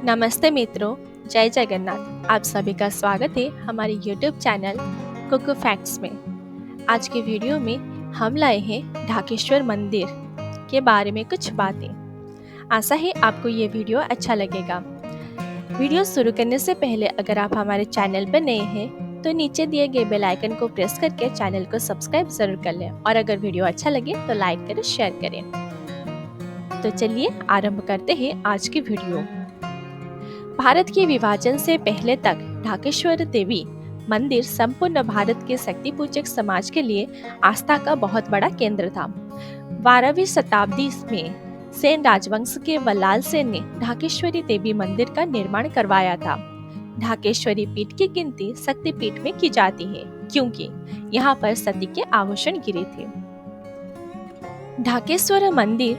नमस्ते मित्रों, जय जगन्नाथ। आप सभी का स्वागत है हमारे YouTube चैनल कुकू फैक्ट्स में। आज के वीडियो में हम लाए हैं ढाकेश्वर मंदिर के बारे में कुछ बातें। आशा है आपको ये वीडियो अच्छा लगेगा। वीडियो शुरू करने से पहले अगर आप हमारे चैनल पर नए हैं तो नीचे दिए गए बेल आइकन को प्रेस करके चैनल को सब्सक्राइब जरूर कर लें और अगर वीडियो अच्छा लगे तो लाइक करें, शेयर करें। तो चलिए आरंभ करते हैं आज की वीडियो। भारत के विभाजन से पहले तक ढाकेश्वर देवी मंदिर संपूर्ण भारत के शक्ति पूजक समाज के लिए आस्था का बहुत बड़ा केंद्र था। 12वीं शताब्दी में सेन राजवंश के वल्लाल सेन ने ढाकेश्वरी देवी मंदिर का निर्माण करवाया था। ढाकेश्वरी पीठ की गिनती शक्ति पीठ में की जाती है क्योंकि यहाँ पर सती के आभूषण गिरे थे। ढाकेश्वर मंदिर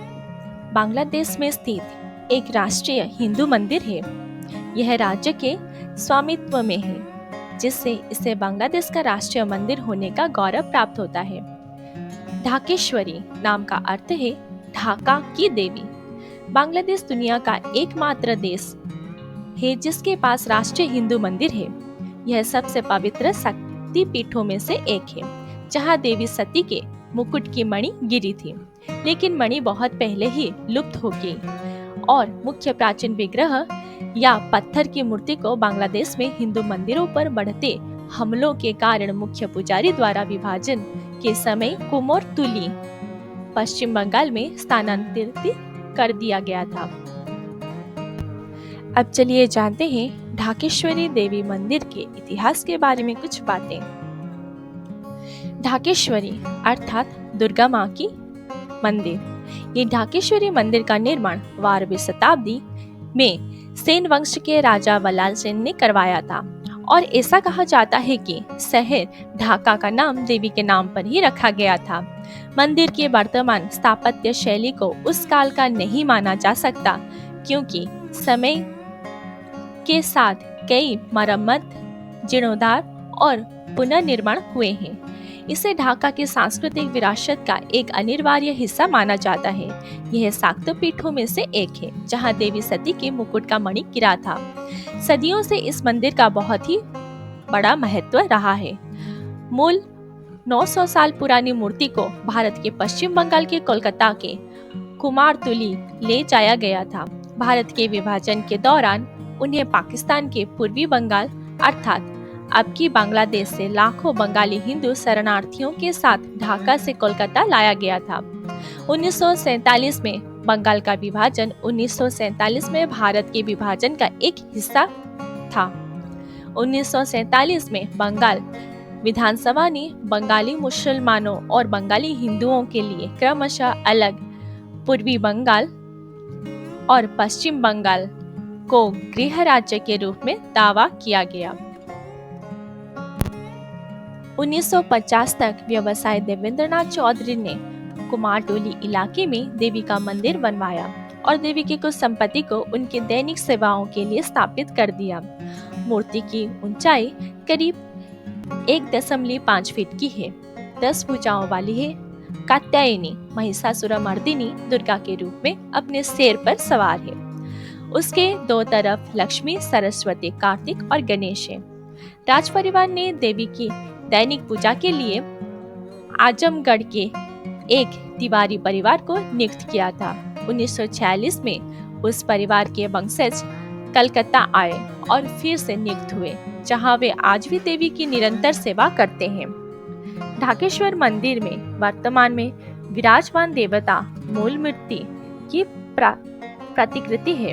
बांग्लादेश में स्थित एक राष्ट्रीय हिंदू मंदिर है। यह राज्य के स्वामित्व में है, जिससे इसे बांग्लादेश का राष्ट्रीय मंदिर होने का गौरव प्राप्त होता है। ढाकेश्वरी नाम का अर्थ है ढाका की देवी। बांग्लादेश दुनिया का एकमात्र देश है जिसके पास राष्ट्रीय हिंदू मंदिर है। यह सबसे पवित्र शक्ति पीठों में से एक है, जहां देवी सती के मुकुट की मणि गिरी थी, लेकिन मणि बहुत पहले ही लुप्त हो गई और मुख्य प्राचीन विग्रह या पत्थर की मूर्ति को बांग्लादेश में हिंदू मंदिरों पर बढ़ते हमलों के कारण मुख्य पुजारी द्वारा विभाजन के समय कुमोरटुली पश्चिम बंगाल में स्थानांतरित कर दिया गया था। अब चलिए जानते हैं ढाकेश्वरी देवी मंदिर के इतिहास के बारे में कुछ बातें। ढाकेश्वरी अर्थात दुर्गा माँ की मंदिर। ये ढाकेश्वरी मंदिर का निर्माण 12वीं शताब्दी में सेन वंश के राजा वल्लाल सेन ने करवाया था और ऐसा कहा जाता है कि शहर ढाका का नाम देवी के नाम पर ही रखा गया था। मंदिर की वर्तमान स्थापत्य शैली को उस काल का नहीं माना जा सकता क्योंकि समय के साथ कई मरम्मत, जीर्णोद्धार और पुनर्निर्माण हुए हैं। इसे ढाका की सांस्कृतिक विरासत का एक अनिवार्य हिस्सा माना जाता है। यह शाक्त पीठों में से एक है जहां देवी सती के मुकुट का मणि गिरा था। सदियों से इस मंदिर का बहुत ही बड़ा महत्व रहा है। मूल 900 साल पुरानी मूर्ति को भारत के पश्चिम बंगाल के कोलकाता के कुमारटुली ले जाया गया था। भारत के विभाजन के दौरान उन्हें पाकिस्तान के पूर्वी बंगाल अर्थात अब की बांग्लादेश से लाखों बंगाली हिंदू शरणार्थियों के साथ ढाका से कोलकाता लाया गया था। 1947 में बंगाल का विभाजन 1947 में भारत के विभाजन का एक हिस्सा था। 1947 में बंगाल विधानसभा ने बंगाली मुसलमानों और बंगाली हिंदुओं के लिए क्रमशः अलग पूर्वी बंगाल और पश्चिम बंगाल को गृह राज्य के रूप में दावा किया गया। 1950 तक व्यवसायी देवेंद्रनाथ चौधरी ने कुमारटुली इलाके में देवी का मंदिर बनवाया और देवी की कुछ संपत्ति को उनके दैनिक सेवाओं के लिए स्थापित कर दिया। मूर्ति की ऊंचाई करीब 1.5 फीट की है, 10 भुजाओं वाली है। कात्यायनी महिषासुरमर्दिनी दुर्गा के रूप में अपने शेर पर सवार है। उसके दो तरफ लक्ष्मी, सरस्वती, कार्तिक और गणेश है। राज परिवार ने देवी की दैनिक पूजा के लिए आजमगढ़ के एक तिवारी परिवार को नियुक्त किया था। 1946 में उस परिवार के वंशज कलकत्ता आए और फिर से नियुक्त हुए, जहां वे आज भी देवी की निरंतर सेवा करते हैं। ढाकेश्वर मंदिर में वर्तमान में विराजमान देवता मूल मूर्ति की प्रतिकृति है।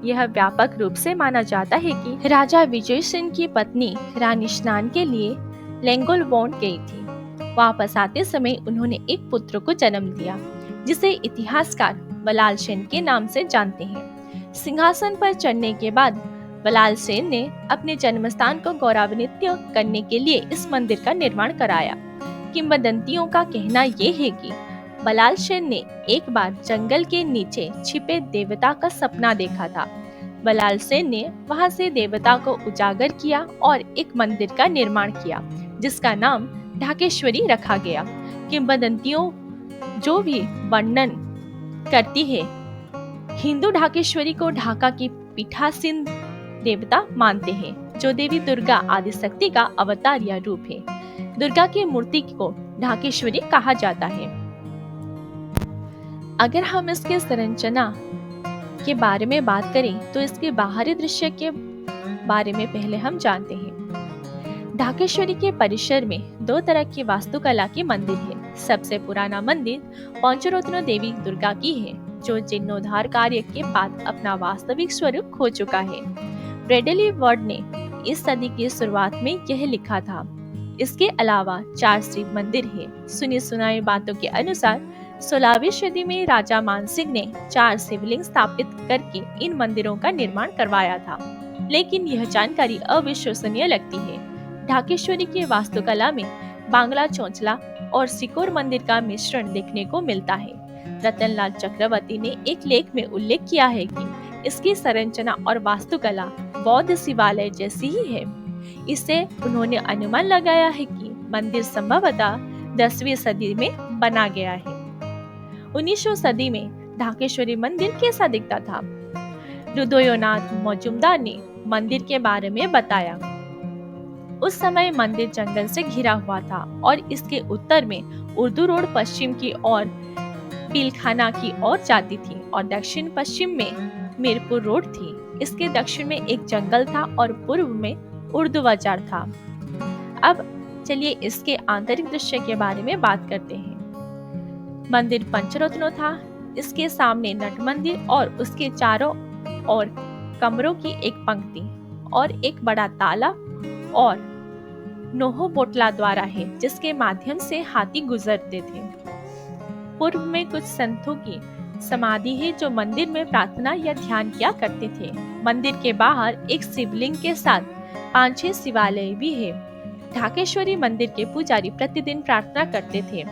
यह व्यापक रूप से माना जाता है कि राजा विजय सिंह की पत्नी रानी स्नान के लिए लेंगोलबोन गई थी। वापस आते समय उन्होंने एक पुत्र को जन्म दिया, जिसे इतिहासकार वल्लाल सेन के नाम से जानते हैं। सिंहासन पर चढ़ने के बाद वल्लाल सेन ने अपने जन्मस्थान को गौरवान्वित करने के लिए इस मंदिर का निर्माण कराया। किंवदंतियों का कहना ये है कि वल्लाल सेन ने एक बार जंगल के नीचे छिपे देवता का सपना देखा था। वल्लाल सेन ने वहां से देवता को उजागर किया और एक मंदिर का निर्माण किया, जिसका नाम ढाकेश्वरी रखा गया। किंवदंतियों जो भी वर्णन करती है हिंदू ढाकेश्वरी को ढाका की पीठासीन देवता मानते हैं, जो देवी दुर्गा आदिशक्ति का अवतार या रूप है। दुर्गा की मूर्ति को ढाकेश्वरी कहा जाता है। अगर हम इसके संरचना के बारे में बात करें तो इसके बाहरी दृश्य के बारे में पहले हम जानते हैं। ढाकेश्वरी के परिसर में दो तरह की वास्तुकला के मंदिर है। सबसे पुराना मंदिर पंचरत्न देवी दुर्गा की है, जो जीर्णोद्धार कार्य के बाद अपना वास्तविक स्वरूप खो चुका है। ब्रैडली वर्ड ने इस सदी की शुरुआत में यह लिखा था। इसके अलावा 4 शिव मंदिर है। सुनी सुनाई बातों के अनुसार 16वीं सदी में राजा मानसिंह ने 4 शिवलिंग स्थापित करके इन मंदिरों का निर्माण करवाया था, लेकिन यह जानकारी अविश्वसनीय लगती है। ढाकेश्वरी की वास्तुकला में बांग्ला चौंचला और सिकोर मंदिर का मिश्रण देखने को मिलता है। रतनलाल चक्रवर्ती ने एक लेख में उल्लेख किया है कि इसकी संरचना और वास्तुकला बौद्ध शिवालय जैसी ही है। इससे उन्होंने अनुमान लगाया है कि मंदिर संभवतः 10वीं सदी में बना गया है। 19वीं सदी में ढाकेश्वरी मंदिर कैसा दिखता था? रुद्रनाथ मजुमदार ने मंदिर के बारे में बताया। उस समय मंदिर जंगल से घिरा हुआ था और इसके उत्तर में उर्दू रोड पश्चिम की ओर पीलखाना की ओर जाती थी और दक्षिण पश्चिम में मीरपुर रोड थी। इसके दक्षिण में एक जंगल था और पूर्व में उर्दू बाजार था। अब चलिए इसके आंतरिक दृश्य के बारे में बात करते हैं। मंदिर पंचरत्नों था। इसके सामने नट मंदिर और उसके चारों ओर कमरों की एक पंक्ति और एक बड़ा ताला और नोहो बोटला द्वारा है, जिसके माध्यम से हाथी गुजरते थे। पूर्व में कुछ संतों की समाधि है जो मंदिर में प्रार्थना या ध्यान किया करते थे। मंदिर के बाहर एक शिवलिंग के साथ 5-6 शिवालय भी है। ढाकेश्वरी मंदिर के पुजारी प्रतिदिन प्रार्थना करते थे।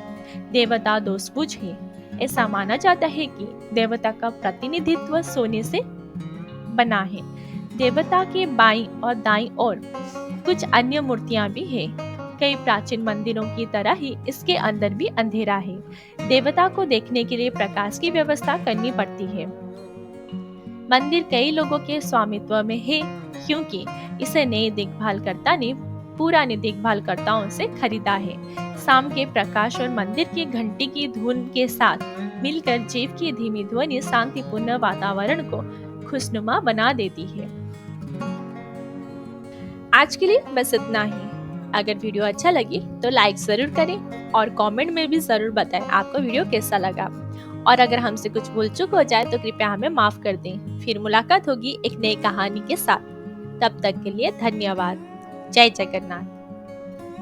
देवता दोषबुझ है। ऐसा माना जाता है कि देवता का प्रतिनिधित्व सोने से बना है। देवता के बाईं और दाईं ओर कुछ अन्य मूर्तियां भी हैं। कई प्राचीन मंदिरों की तरह ही इसके अंदर भी अंधेरा है। देवता को देखने के लिए प्रकाश की व्यवस्था करनी पड़ती है। मंदिर कई लोगों के स्वामित्व में है, क्योंकि इसे नए देखभालकर्ता ने पुराने देखभालकर्ताओं से खरीदा है। शाम के प्रकाश और मंदिर की घंटी की धुन के साथ मिलकर जीव की धीमी ध्वनि शांतिपूर्ण वातावरण को खुशनुमा बना देती है। आज के लिए बस इतना ही। अगर वीडियो अच्छा लगे तो लाइक जरूर करें और कमेंट में भी जरूर बताएं आपको वीडियो कैसा लगा। और अगर हमसे कुछ भूल चूक हो जाए तो कृपया हमें माफ कर दें। फिर मुलाकात होगी एक नई कहानी के साथ। तब तक के लिए धन्यवाद। जय जगन्नाथ।